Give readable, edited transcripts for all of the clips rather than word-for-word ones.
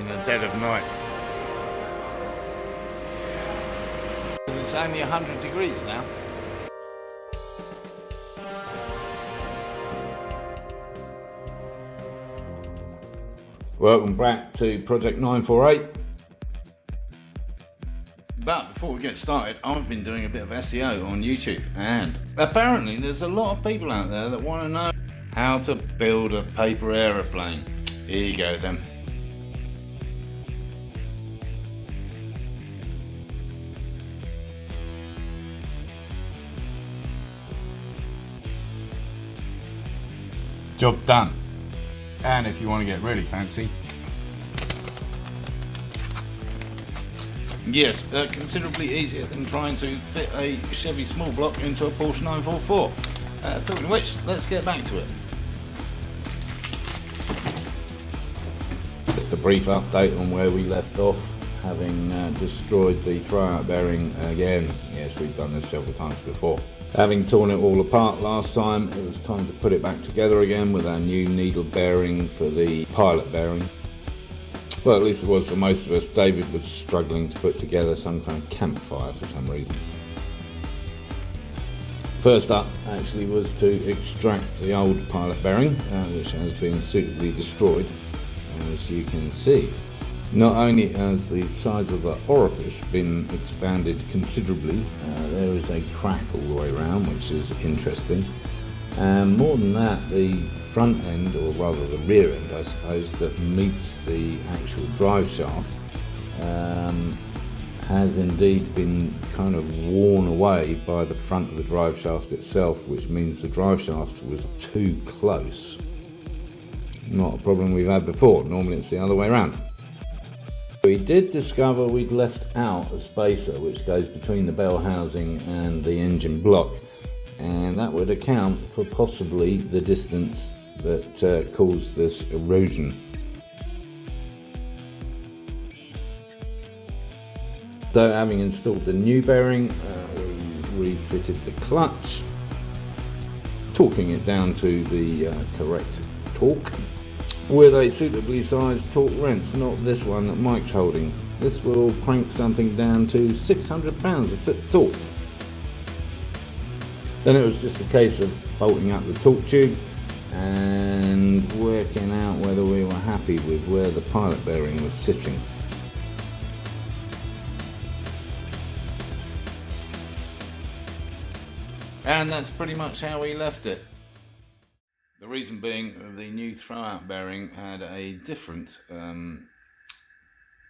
in the dead of night. It's only 100 degrees now. Welcome back to Project 948. But before we get started, I've been doing a bit of SEO on YouTube, and apparently there's a lot of people out there that want to know how to build a paper aeroplane. Here you go then. Job done. And if you want to get really fancy, yes, considerably easier than trying to fit a Chevy small block into a Porsche 944. Talking of which, let's get back to it. Just a brief update on where we left off, having destroyed the throwout bearing again. Yes, we've done this several times before. Having torn it all apart last time, it was time to put it back together again with our new needle bearing for the pilot bearing. Well, at least it was for most of us. David was struggling to put together some kind of campfire for some reason. First up actually was to extract the old pilot bearing, which has been suitably destroyed, as you can see. Not only has the size of the orifice been expanded considerably, there is a crack all the way around, which is interesting. And more than that, the front end, or rather the rear end I suppose, that meets the actual drive shaft has indeed been kind of worn away by the front of the drive shaft itself, which means the drive shaft was too close. Not a problem we've had before. Normally it's the other way around. We did discover we'd left out a spacer which goes between the bell housing and the engine block, and that would account for possibly the distance that caused this erosion. So having installed the new bearing, we refitted the clutch, torquing it down to the correct torque with a suitably sized torque wrench, not this one that Mike's holding. This will crank something down to 600 pounds a foot torque. Then it was just a case of bolting up the torque tube and working out whether we were happy with where the pilot bearing was sitting. And that's pretty much how we left it. The reason being, the new throwout bearing had a different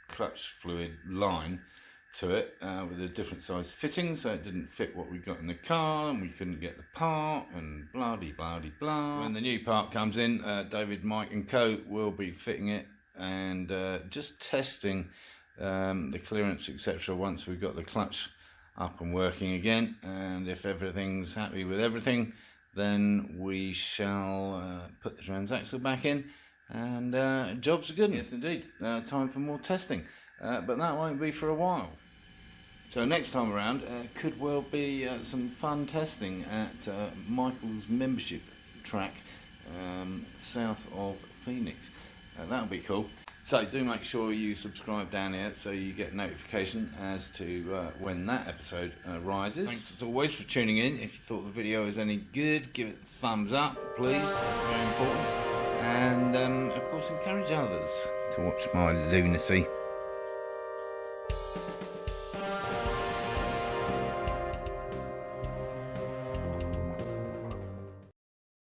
clutch fluid line to it, with a different size fitting, so it didn't fit what we got in the car, and we couldn't get the part, and blah de blah de blah. When the new part comes in, David, Mike and co will be fitting it and just testing the clearance, etc. once we've got the clutch up and working again, and if everything's happy with everything, then we shall put the Transaxle back in, and jobs are good. Yes indeed, time for more testing, but that won't be for a while. So next time around could well be some fun testing at Michael's membership track south of Phoenix. That'll be cool. So do make sure you subscribe down here so you get notification as to when that episode rises. Thanks as always for tuning in. If you thought the video was any good, give it a thumbs up, please. It's very important. And of course encourage others to watch my lunacy.